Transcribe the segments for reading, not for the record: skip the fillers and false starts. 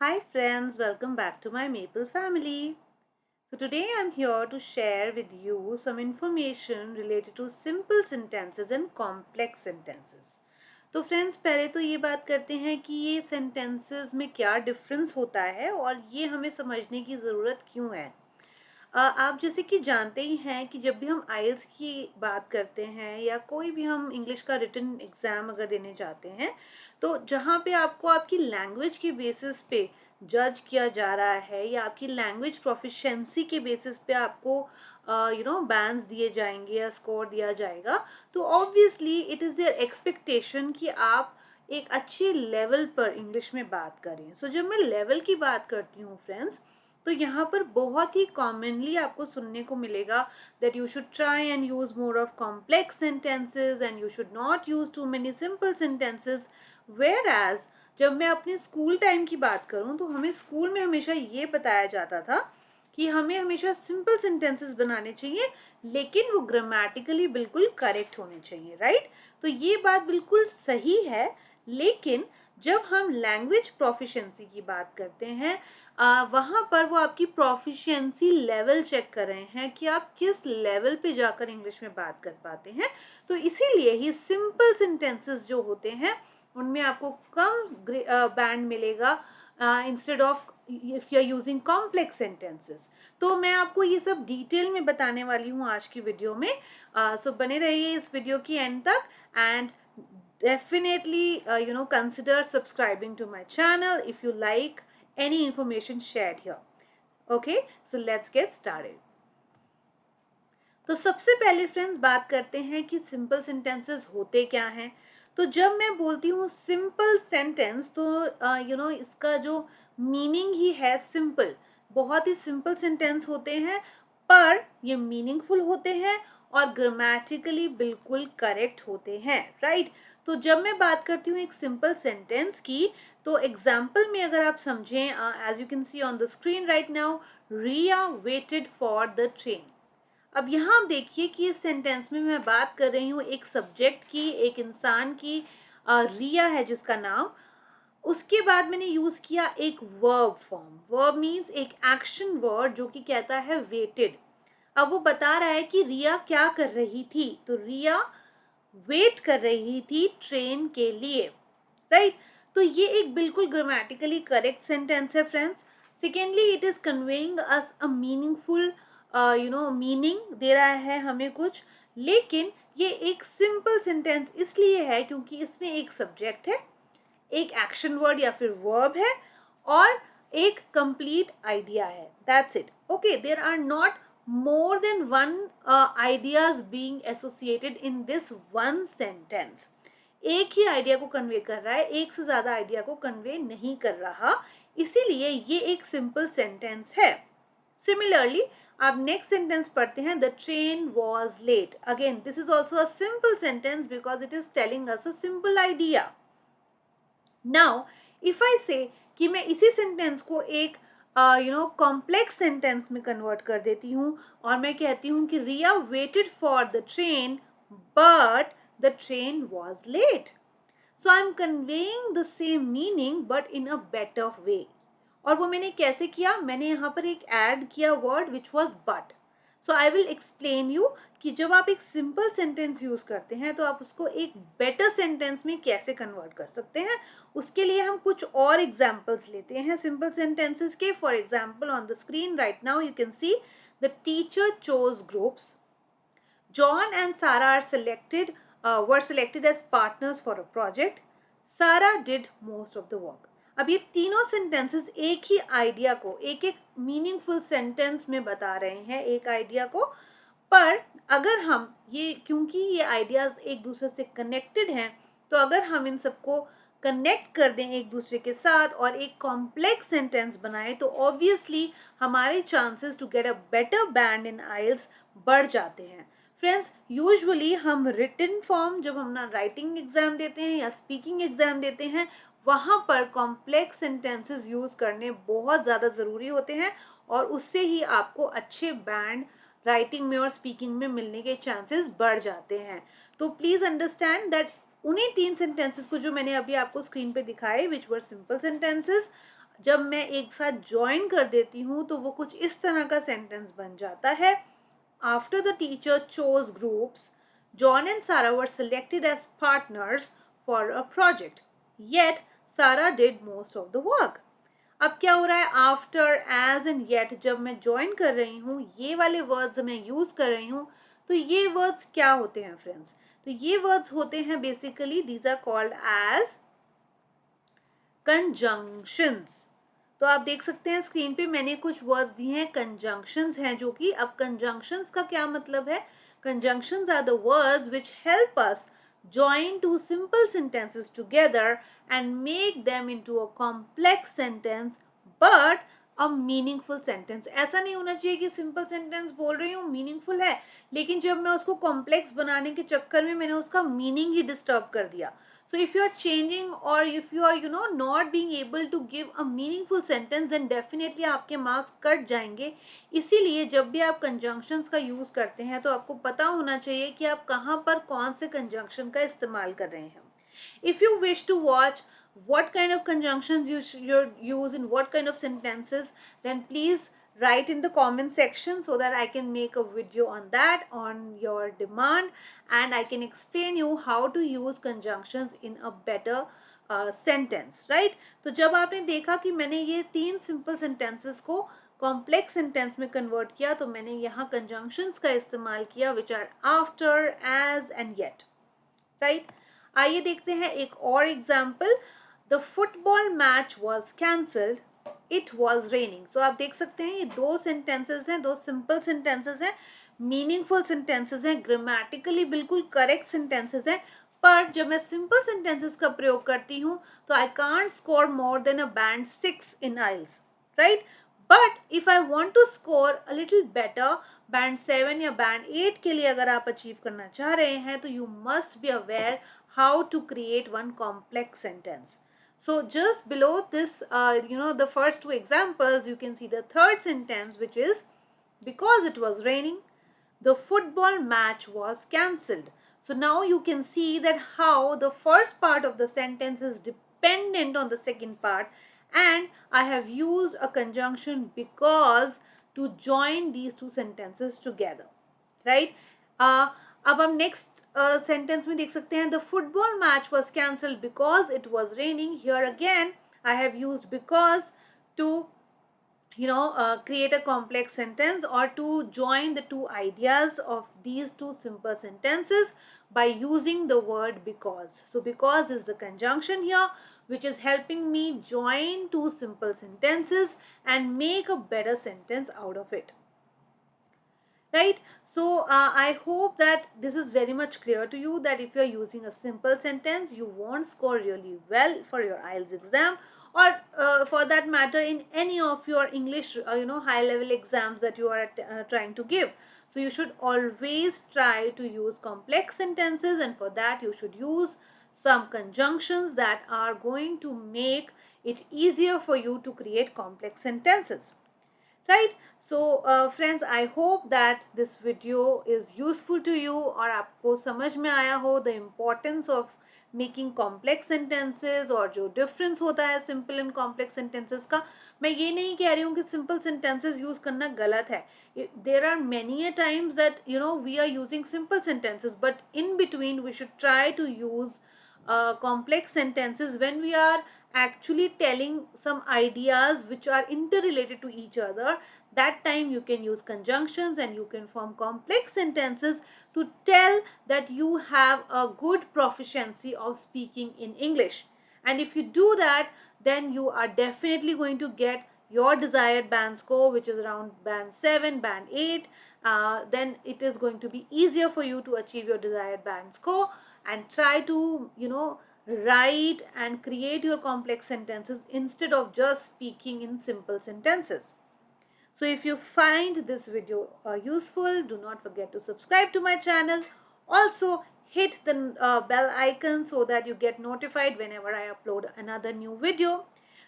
Hi friends, welcome back to my Maple family. So today I'm here to share with you some information related to simple sentences and complex sentences. तो friends पहले तो ये बात करते हैं कि ये सेंटेंसेस में क्या डिफरेंस होता है और ये हमें समझने की ज़रूरत क्यों है। आप जैसे कि जानते ही हैं कि जब भी हम आइल्स की बात करते हैं या कोई भी हम इंग्लिश का रिटन एग्ज़ाम अगर देने जाते हैं तो जहाँ पे आपको आपकी लैंग्वेज के बेसिस पे जज किया जा रहा है या आपकी लैंग्वेज प्रोफिशिएंसी के बेसिस पे आपको बैंड्स दिए जाएंगे या स्कोर दिया जाएगा, तो obviously it is their expectation कि आप एक अच्छे लेवल पर इंग्लिश में बात करें। सो जब मैं लेवल की बात करती हूँ फ्रेंड्स, तो यहाँ पर बहुत ही कॉमनली आपको सुनने को मिलेगा that you should try and use more of complex sentences and you should not use too many simple sentences. Whereas जब मैं अपने स्कूल टाइम की बात करूँ तो हमें स्कूल में हमेशा ये बताया जाता था कि हमें हमेशा सिंपल सेंटेंसेस बनाने चाहिए, लेकिन वो ग्रामेटिकली बिल्कुल करेक्ट होने चाहिए, राइट? तो ये बात बिल्कुल सही है, लेकिन जब हम लैंग्वेज प्रोफिशिएंसी की बात करते हैं वहाँ पर वो आपकी प्रोफिशिएंसी लेवल चेक कर रहे हैं कि आप किस लेवल पे जाकर इंग्लिश में बात कर पाते हैं। तो इसीलिए ही सिंपल सेंटेंसेस जो होते हैं उनमें आपको कम बैंड मिलेगा instead of if you are using complex sentences. तो मैं आपको ये सब डिटेल में बताने वाली हूँ आज की वीडियो में। सो बने रहिए इस वीडियो की एंड तक and definitely consider subscribing to my channel if you like any information shared here. Okay, so let's get started. तो सबसे पहले फ्रेंड्स बात करते हैं कि सिंपल सेंटेंसेस होते क्या हैं। तो जब मैं बोलती हूँ सिंपल सेंटेंस तो इसका जो मीनिंग ही है सिंपल। बहुत ही सिंपल सेंटेंस होते हैं पर ये मीनिंगफुल होते हैं और ग्रामेटिकली बिल्कुल करेक्ट होते हैं, राइट? तो जब मैं बात करती हूँ एक सिंपल सेंटेंस की, तो एग्जाम्पल में अगर आप समझें, as you can see on the screen right now, Riya waited for the train. अब यहाँ आप देखिए कि इस सेंटेंस में मैं बात कर रही हूँ एक सब्जेक्ट की, एक इंसान की, रिया है जिसका नाम। उसके बाद मैंने यूज किया एक वर्ब फॉर्म। वर्ब मीन्स एक एक्शन वर्ड जो कि कहता है वेटेड। अब वो बता रहा है कि रिया क्या कर रही थी, तो रिया वेट कर रही थी ट्रेन के लिए, राइट? तो ये एक बिल्कुल ग्रामेटिकली करेक्ट सेंटेंस है friends. Secondly it is conveying us a meaningful meaning दे रहा है हमें कुछ, लेकिन ये एक सिंपल सेंटेंस इसलिए है क्योंकि इसमें एक सब्जेक्ट है, एक एक्शन वर्ड या फिर वर्ब है और एक कंप्लीट आइडिया है। That's it. Okay, there are not more than one ideas being associated in this one sentence. एक ही आइडिया को कन्वे कर रहा है, एक से ज्यादा आइडिया को कन्वे नहीं कर रहा, इसीलिए ये एक सिंपल सेंटेंस है। सिमिलरली आप नेक्स्ट सेंटेंस पढ़ते हैं, the train was late. Again this is also a simple sentence because it is telling us a simple idea. Now if I say कि मैं इसी सेंटेंस को एक कॉम्प्लेक्स सेंटेंस में कन्वर्ट कर देती हूँ और मैं कहती हूँ कि Riya waited for the train but the train was late. So I am conveying the same meaning but in a better way. और वो मैंने कैसे किया? मैंने यहाँ पर एक ऐड किया word which was but. So I will explain you कि जब आप एक सिंपल सेंटेंस यूज करते हैं तो आप उसको एक बेटर सेंटेंस में कैसे कन्वर्ट कर सकते हैं। उसके लिए हम कुछ और एग्जाम्पल्स लेते हैं सिंपल सेंटेंसेस के। For example on the screen right now you can see the teacher chose groups, John and Sarah were selected as partners for a project. Sarah did most of the work. अब ये तीनों sentences एक ही idea को एक एक meaningful sentence में बता रहे हैं, एक आइडिया को। पर अगर हम ये, क्योंकि ये आइडियाज एक दूसरे से कनेक्टेड हैं, तो अगर हम इन सबको कनेक्ट कर दें एक दूसरे के साथ और एक कॉम्प्लेक्स सेंटेंस बनाएं तो ऑब्वियसली हमारे chances to get a better band in IELTS बढ़ जाते हैं। फ्रेंड्स यूजुअली हम रिटन फॉर्म जब हम ना राइटिंग एग्जाम देते हैं या स्पीकिंग एग्जाम देते हैं, वहाँ पर कॉम्प्लेक्स सेंटेंसेस यूज करने बहुत ज़्यादा ज़रूरी होते हैं और उससे ही आपको अच्छे बैंड राइटिंग में और स्पीकिंग में मिलने के चांसेस बढ़ जाते हैं। तो प्लीज़ अंडरस्टैंड दैट उन्हीं तीन सेंटेंसेस को जो मैंने अभी आपको स्क्रीन पे दिखाए विच वर सिंपल सेंटेंसेस, जब मैं एक साथ ज्वाइन कर देती हूँ तो वो कुछ इस तरह का सेंटेंस बन जाता है. After the teacher chose groups, John and Sarah were selected as partners for a project. Yet, Sarah did most of the work. अब क्या हो रहा है, आफ्टर, एज एंड येट जब मैं ज्वाइन कर रही हूँ, ये वाले वर्ड्स मैं यूज कर रही हूँ, तो ये वर्ड्स क्या होते हैं फ्रेंड्स? तो ये वर्ड्स होते हैं basically, these are called as conjunctions. तो आप देख सकते हैं स्क्रीन पे मैंने कुछ वर्ड्स दिए हैं, कंजंक्शंस हैं जो कि, अब कंजंक्शंस का क्या मतलब है? Conjunctions are the words which help us join two simple sentences together and make them into a complex sentence but a meaningful sentence. ऐसा नहीं होना चाहिए कि simple sentence बोल रही हूँ, meaningful है, लेकिन जब मैं उसको complex बनाने के चक्कर में मैंने उसका meaning ही disturb कर दिया. So if you are changing or if you are not being able to give a meaningful sentence, then definitely आपके marks कट जाएंगे. इसीलिए जब भी आप conjunctions का use करते हैं तो आपको पता होना चाहिए कि आप कहाँ पर कौन से conjunction का इस्तेमाल कर रहे हैं. If you wish to watch what kind of conjunctions you use in what kind of sentences, then please write in the comment section so that I can make a video on that on your demand, and I can explain you how to use conjunctions in a better sentence, right? तो जब आपने देखा कि मैंने ये 3 simple sentences को complex sentence में convert किया, तो मैंने यहाँ कंजंक्शंस का इस्तेमाल किया which are after, as and yet, right? आइए देखते हैं एक और example. The football match was cancelled, it was raining. So आप देख सकते हैं ये 2 सेंटेंसेस हैं, 2 सिंपल सेंटेंसेस हैं, मीनिंगफुल सेंटेंसेस हैं, ग्रामेटिकली बिल्कुल करेक्ट सेंटेंसेस हैं. पर जब मैं सिंपल सेंटेंसेस का प्रयोग करती हूँ तो I can't score more than a band 6 in IELTS, right? But if I want to score a little better, band 7 या बैंड 8 के लिए अगर आप अचीव करना चाह रहे हैं, तो you must be aware how to create one complex sentence. So just below this, the first 2 examples, you can see the third sentence, which is because it was raining, the football match was cancelled. So now you can see that how the first part of the sentence is dependent on the second part, and I have used a conjunction because to join these 2 sentences together, right? अब हम next sentence में देख सकते हैं, the football match was cancelled because it was raining. Here again I have used because to create a complex sentence or to join the 2 ideas of these 2 simple sentences by using the word because. So because is the conjunction here which is helping me join 2 simple sentences and make a better sentence out of it. Right? So I hope that this is very much clear to you that if you are using a simple sentence, you won't score really well for your IELTS exam, or for that matter in any of your English high level exams that you are trying to give. So you should always try to use complex sentences, and for that you should use some conjunctions that are going to make it easier for you to create complex sentences. Right? So friends, I hope that this video is useful to you और आपको समझ में आया हो the importance of making complex sentences और जो difference होता है simple and complex sentences का. मैं ये नहीं कह रही हूँ कि simple sentences use करना गलत है. There are many a times that we are using simple sentences, but in between we should try to use complex sentences when we are actually telling some ideas which are interrelated to each other. That time you can use conjunctions and you can form complex sentences to tell that you have a good proficiency of speaking in English. And if you do that, then you are definitely going to get your desired band score, which is around band 7, band 8. Then it is going to be easier for you to achieve your desired band score, and try to write and create your complex sentences instead of just speaking in simple sentences. So if you find this video useful, do not forget to subscribe to my channel. Also hit the bell icon so that you get notified whenever I upload another new video.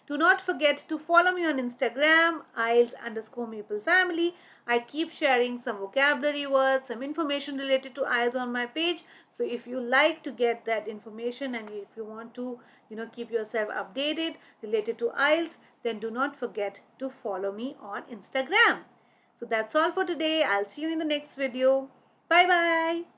Do not forget to follow me on Instagram, IELTS_MapleFamily. I keep sharing some vocabulary words, some information related to IELTS on my page. So if you like to get that information and if you want to, keep yourself updated related to IELTS, then do not forget to follow me on Instagram. So that's all for today. I'll see you in the next video. Bye bye.